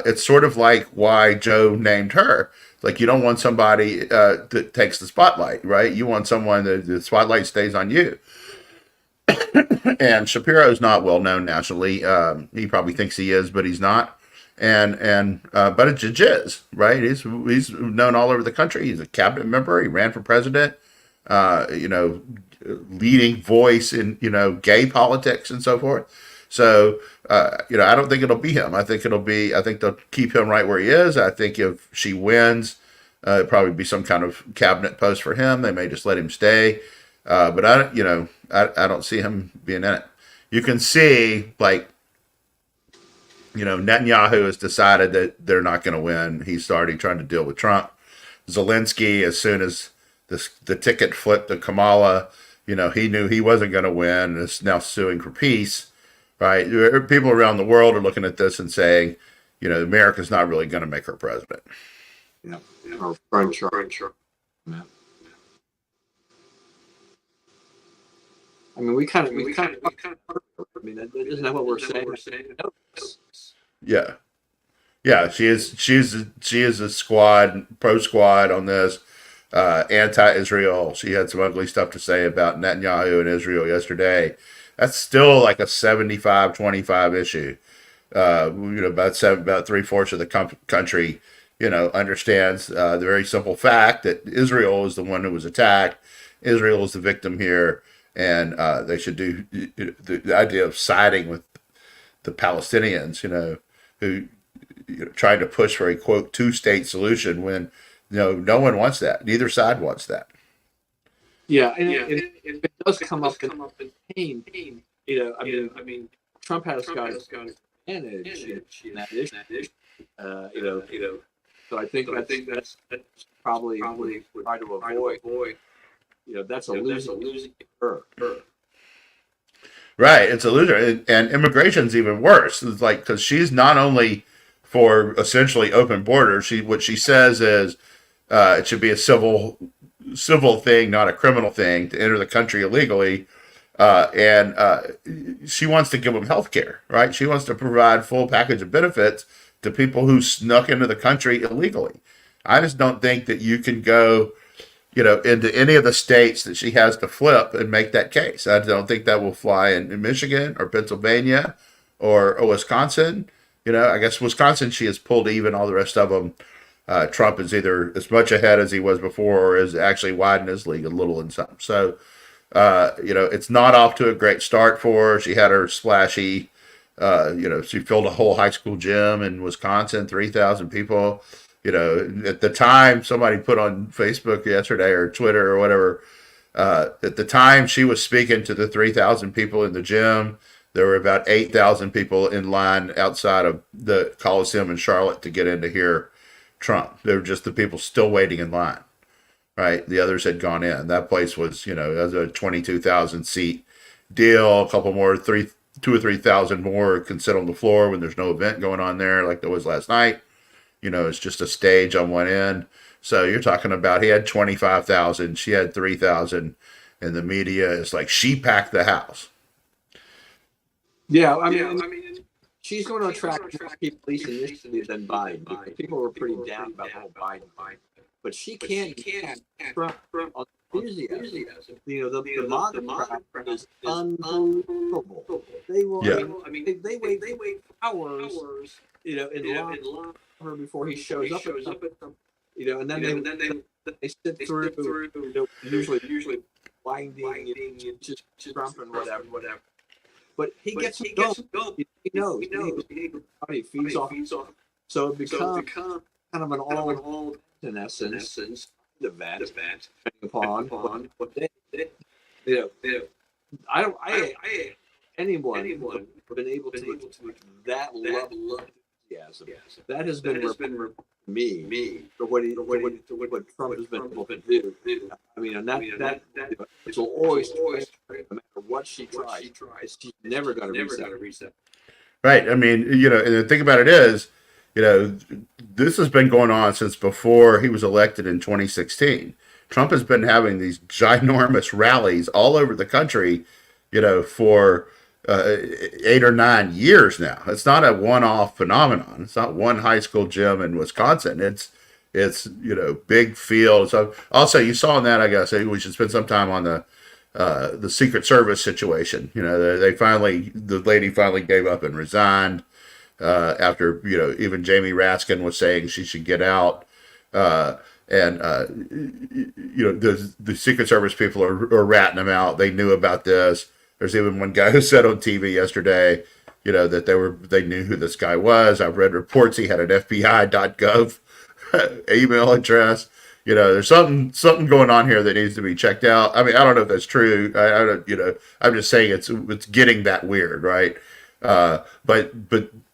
[SPEAKER 3] it's sort of like why Joe named her. Like you don't want somebody that takes the spotlight, right? You want someone that the spotlight stays on you. And Shapiro's not well known nationally. He probably thinks he is, but he's not. And Buttigieg is, right? He's known all over the country. He's a cabinet member. He ran for president. Leading voice in gay politics and so forth. So I don't think it'll be him. I think they'll keep him right where he is. I think if she wins, it'll probably be some kind of cabinet post for him. They may just let him stay. But I don't see him being in it. You can see Netanyahu has decided that they're not going to win. He's already trying to deal with Trump. Zelensky, as soon as the ticket flipped to Kamala, he knew he wasn't going to win and is now suing for peace, right? People around the world are looking at this and saying, America's not really going to make her president.
[SPEAKER 1] Yeah. Or French. Yeah. mean, we kind of. I mean, isn't that what we're saying?
[SPEAKER 3] Yeah, yeah. She is a squad, pro squad on this. Anti-Israel. She had some ugly stuff to say about Netanyahu and Israel yesterday. That's still like a 75-25 issue. About 3/4 of the country, understands the very simple fact that Israel is the one who was attacked. Israel is the victim here, and they should do the idea of siding with the Palestinians, who trying to push for a quote two-state solution when no one wants that. Neither side wants that.
[SPEAKER 1] Yeah, and it does come up in pain. I mean, Trump has got advantage in that issue. So I think that's probably try to avoid. That's a losing for her.
[SPEAKER 3] Right, it's a loser, and immigration's even worse. It's like because she's not only for essentially open borders. What she says is it should be a civil thing, not a criminal thing, to enter the country illegally. And she wants to give them health care, right? She wants to provide full package of benefits to people who snuck into the country illegally. I just don't think that you can go, into any of the states that she has to flip and make that case. I don't think that will fly in Michigan or Pennsylvania or Wisconsin. I guess Wisconsin, she has pulled even. All the rest of them, Trump is either as much ahead as he was before or has actually widened his lead a little in some. So, it's not off to a great start for her. She had her splashy, she filled a whole high school gym in Wisconsin, 3,000 people. At the time, somebody put on Facebook yesterday or Twitter or whatever, at the time she was speaking to the 3,000 people in the gym, there were about 8,000 people in line outside of the Coliseum in Charlotte to get in to hear Trump. They were just the people still waiting in line, right? The others had gone in. That place was, as a 22,000 seat deal. A couple more, 2,000 or 3,000 more can sit on the floor when there's no event going on there like there was last night. It's just a stage on one end. So you're talking about he had 25,000, she had 3,000, and the media is like, she packed the house.
[SPEAKER 1] Yeah, I mean, she's going to attract more people, at least initially, than Biden. People were pretty down about the whole Biden. But she can't Trump on enthusiasm. The MAGA crowd is unbelievable. They will. Yeah. They wait hours. In line for her before he shows up. And then they sit through. Usually winding, just Trump and whatever. But he gets to go. He knows. He feeds off. So it becomes kind of an all in essence event depending upon what they anyone been able to that level of enthusiasm. That has been me for what Trump has been able to do. I mean, and that will always no matter what she tries, she's never going to reset.
[SPEAKER 3] Right. I mean, and the thing about it is, this has been going on since before he was elected in 2016. Trump has been having these ginormous rallies all over the country, for 8 or 9 years now. It's not a one-off phenomenon. It's not one high school gym in Wisconsin. It's big fields. So also, you saw in that, I guess, we should spend some time on the Secret Service situation. The lady finally gave up and resigned. After even Jamie Raskin was saying she should get out, and the Secret Service people are ratting them out. They knew about this. There's even one guy who said on TV yesterday, that they knew who this guy was. I've read reports he had an FBI.gov email address. There's something going on here that needs to be checked out. I mean, I don't know if that's true. I don't. I'm just saying it's getting that weird, right? But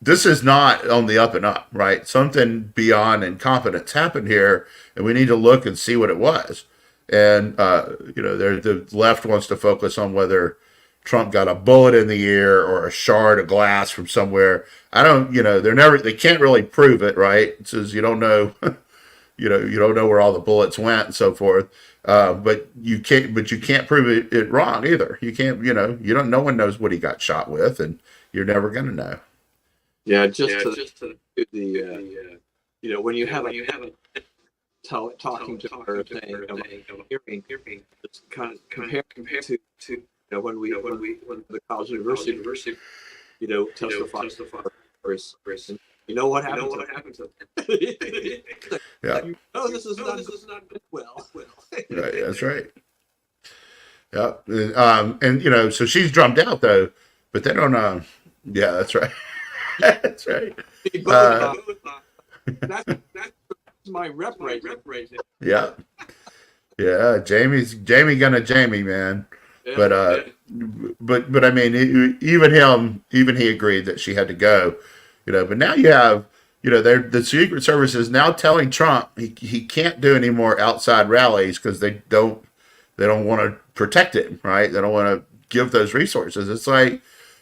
[SPEAKER 3] this is not on the up and up, right? Something beyond incompetence happened here, and we need to look and see what it was. And the left wants to focus on whether Trump got a bullet in the ear or a shard of glass from somewhere. I don't, they can't really prove it, right? It says you don't know, you know, you don't know where all the bullets went and so forth. But you can't prove it wrong either. You can't, you know, no one knows what he got shot with, and you're never going to know.
[SPEAKER 1] Yeah, just to the you know, when you have a talking to her saying, hearing, just kind of compare to you know, when the college university, you know, testify for you know what happened to them.
[SPEAKER 3] Yeah.
[SPEAKER 1] Oh, this is not well.
[SPEAKER 3] Right, that's right. Yeah. And you know, so she's drummed out though, but they don't. Yeah, that's right. That's right.
[SPEAKER 1] That's my rep rate.
[SPEAKER 3] Yeah. Yeah. Jamie gonna Jamie, man.
[SPEAKER 1] Yeah,
[SPEAKER 3] But I mean, even he agreed that she had to go, you know. But now you have, you know, the Secret Service is now telling Trump he can't do any more outside rallies because they don't want to protect him, right? They don't want to give those resources. It's like,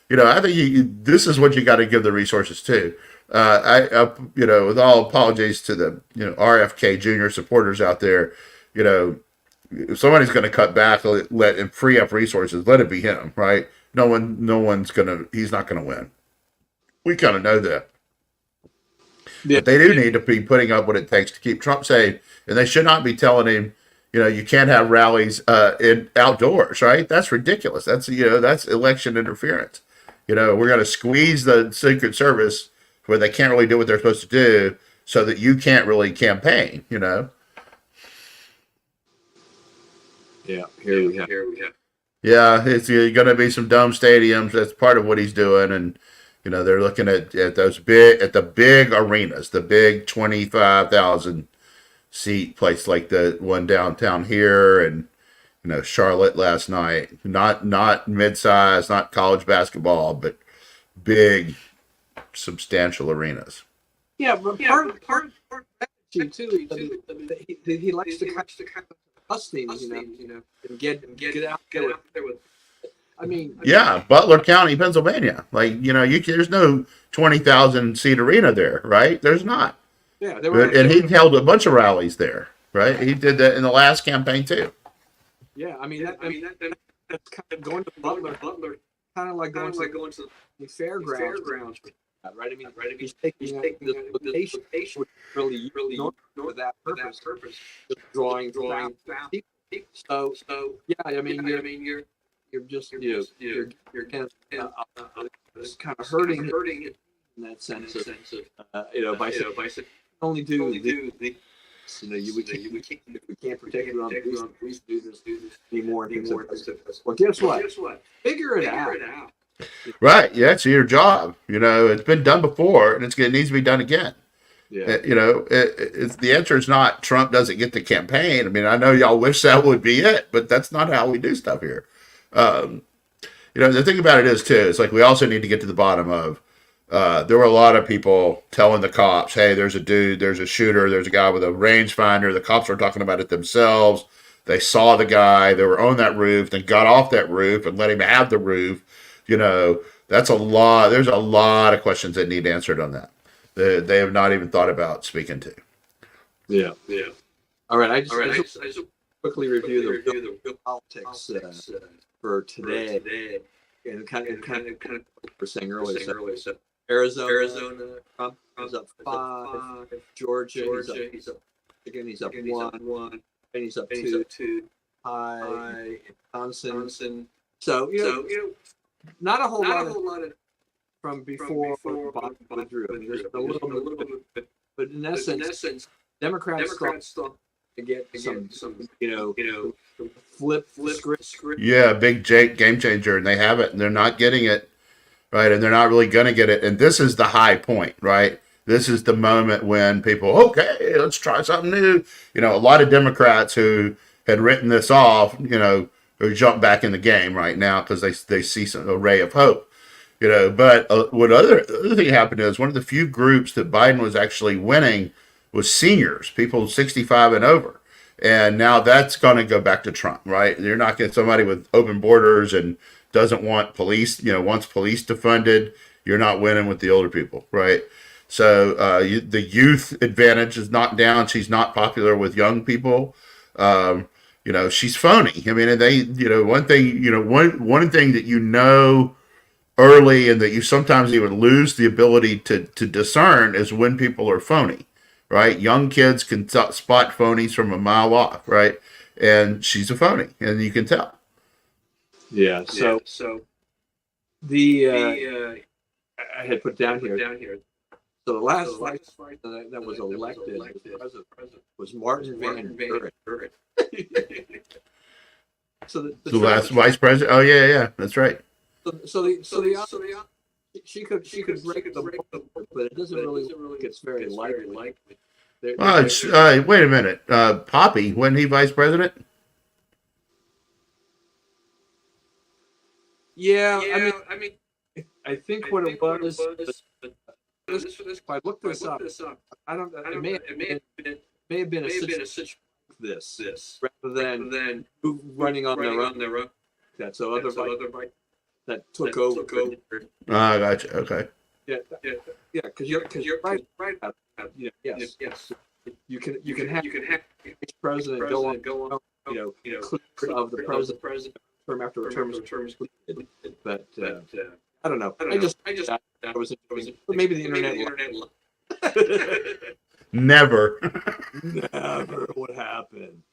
[SPEAKER 3] you know, I think this is what you got to give the resources to. I you know, with all apologies to the, you know, RFK Jr. supporters out there, you know, if somebody's going to cut back, let him free up resources. Let it be him, right? He's not going to win. We kind of know that.
[SPEAKER 1] yeah.
[SPEAKER 3] But they do need to be putting up what it takes to keep Trump safe, and they should not be telling him, you know, you can't have rallies in outdoors, right? That's ridiculous. That's, you know, that's election interference. You know, we're going to squeeze the Secret Service where they can't really do what they're supposed to do, so that you can't really campaign. You know.
[SPEAKER 1] Yeah. Here we have.
[SPEAKER 3] Yeah, it's going to be some dumb stadiums. That's part of what he's doing, and you know they're looking at the big arenas, the big 25,000 seat place like the one downtown here, and you know Charlotte last night. Not mid-size, not college basketball, but big, substantial arenas.
[SPEAKER 1] Yeah, but part of that too. He likes to kind of us things, you know, and get out there with. I mean,
[SPEAKER 3] yeah, Butler County, Pennsylvania. Like, you know, there's no 20,000 seat arena there, right? There's not.
[SPEAKER 1] Yeah,
[SPEAKER 3] and he held a bunch of rallies there, right? He did that in the last campaign too.
[SPEAKER 1] Yeah, I mean that's kind of going to Butler, kind of like going to the fairgrounds. Right, I mean, he's taking this location really for that purpose, just drawing people. So yeah, I mean, you're just you're kind of just kind of hurting it in that sense of you know by only do the you know we can't protect you on these do this anymore. Well, guess what? Figure it out.
[SPEAKER 3] Right. Yeah, it's your job. You know, it's been done before, and it needs to be done again.
[SPEAKER 1] Yeah.
[SPEAKER 3] You know, it's the answer is not Trump doesn't get the campaign. I mean, I know y'all wish that would be it, but that's not how we do stuff here. You know, the thing about it is too, it's like we also need to get to the bottom of. There were a lot of people telling the cops, "Hey, there's a shooter, there's a guy with a rangefinder." The cops were talking about it themselves. They saw the guy. They were on that roof, then got off that roof and let him have the roof. You know, that's a lot. There's a lot of questions that need answered on that. They have not even thought about speaking to.
[SPEAKER 1] Yeah. All right. I just quickly review the politics for today, and kind of what we were saying earlier. So Arizona, Trump is up 5. Georgia, he's up. Again, he's up 1. And he's up 2. High. Wisconsin. So you know. Not a whole lot of from before Bob withdrew. I mean, there's a little bit, but in essence, Democrats thought to get some you know flip script.
[SPEAKER 3] Yeah, big game changer, and they have it, and they're not getting it right, and they're not really going to get it. And this is the high point, right? This is the moment when people, okay, let's try something new. You know, a lot of Democrats who had written this off, you know, who jump back in the game right now because they see a ray of hope, you know. But what other thing happened is one of the few groups that Biden was actually winning was seniors, people 65 and over, and now that's going to go back to Trump, right? You're not getting somebody with open borders and doesn't want police, you know, wants police defunded. You're not winning with the older people, right? So the youth advantage is not down. She's not popular with young people. She's phony. I mean, one thing that early and that you sometimes even lose the ability to discern is when people are phony, right? Young kids can spot phonies from a mile off, right? And she's a phony, and you can tell.
[SPEAKER 1] Yeah. So I had put down here. So the last vice president that was elected as president was Martin Van Buren. So
[SPEAKER 3] the last vice president. Oh yeah, that's right.
[SPEAKER 1] She could break the book, but it doesn't really look it's very likely.
[SPEAKER 3] Wait a minute. Poppy, wasn't he vice president?
[SPEAKER 1] Yeah, I mean, I think what it was. If I look this up, I don't. It may have been a situation like this rather than running on their own. That so other that took over.
[SPEAKER 3] Gotcha. Okay.
[SPEAKER 1] Yeah, because you're right. Yes. You can have each president go on, clear of the president term after term is completed. But I don't know. I just was maybe the internet.
[SPEAKER 3] Never
[SPEAKER 1] would happen,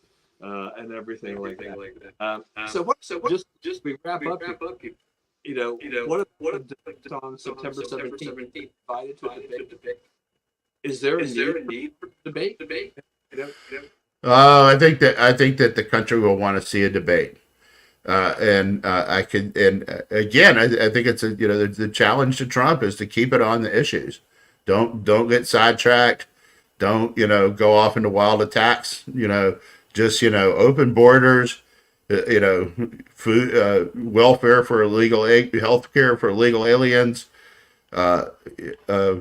[SPEAKER 1] and everything like that. So just we wrap up. What on September 17th invited to debate. Is there a need for debate?
[SPEAKER 3] I think that the country will want to see a debate. And I think it's the challenge to Trump is to keep it on the issues. Don't get sidetracked. Don't go off into wild attacks. Just open borders. Food, welfare for illegal health care for illegal aliens. Defund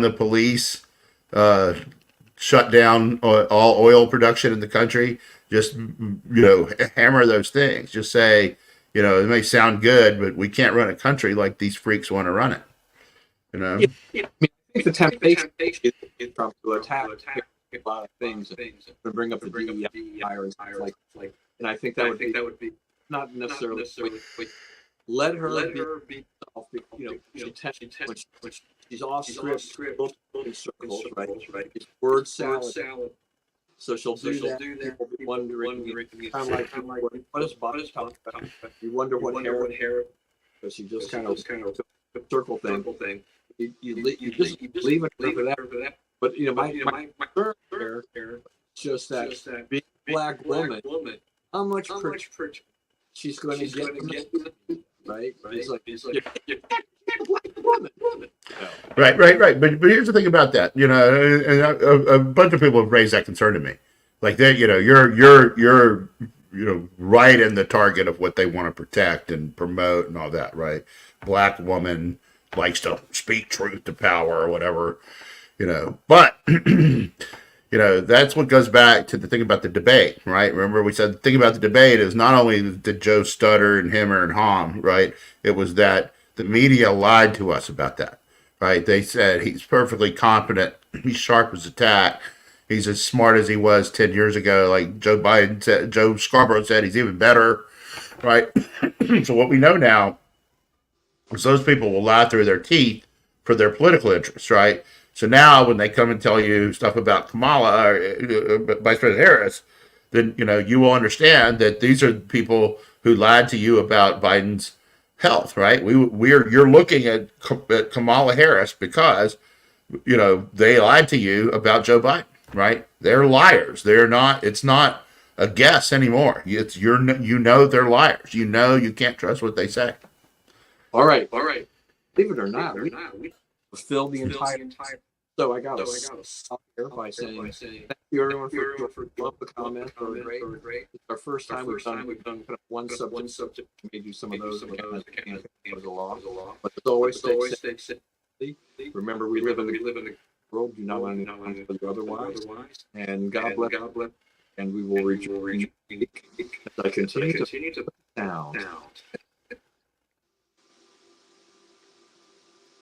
[SPEAKER 3] the police. Shut down all oil production in the country. Just hammer those things. Just say, it may sound good, but we can't run a country like these freaks want to run it.
[SPEAKER 1] I think the temptation is Trump to attack a lot of things and bring up the DEI and stuff like. And I think that would be not necessarily. Let her be herself. She's off script in circles, right? It's word salad. So she'll do that. People be wondering, kind of like what is Bob talking about? You wonder what hair. Because she just kind of circle thing. You just leave it for that. But my concern here is just that being a black woman, how much she's going to get, right? It's like
[SPEAKER 3] Right. But here's the thing about that, and a bunch of people have raised that concern to me, like that. You're right in the target of what they want to protect and promote and all that, right? Black woman likes to speak truth to power or whatever, But that's what goes back to the thing about the debate, right? Remember we said the thing about the debate is not only did Joe stutter and hammer and hom, right? It was that the media lied to us about that, right? They said he's perfectly competent. He's sharp as a tack. He's as smart as he was 10 years ago. Like Joe Scarborough said, he's even better, right? So what we know now is those people will lie through their teeth for their political interests, right? So now when they come and tell you stuff about Kamala or Vice President Harris, then you will understand that these are people who lied to you about Biden's health, right? You're looking at Kamala Harris because they lied to you about Joe Biden, right? They're liars. They're not. It's not a guess anymore. It's they're liars. You can't trust what they say.
[SPEAKER 1] All right. Believe it or not, we fulfilled the entire. So I got to stop here by saying thank you everyone for love the comments. They were great. It's our first time we've done kind of one subject. We may do some of those as goes along. But as always, stay safe. Remember, we live in the world. Do not let anyone tell you otherwise. And God bless. And we will reach as I continue to put down.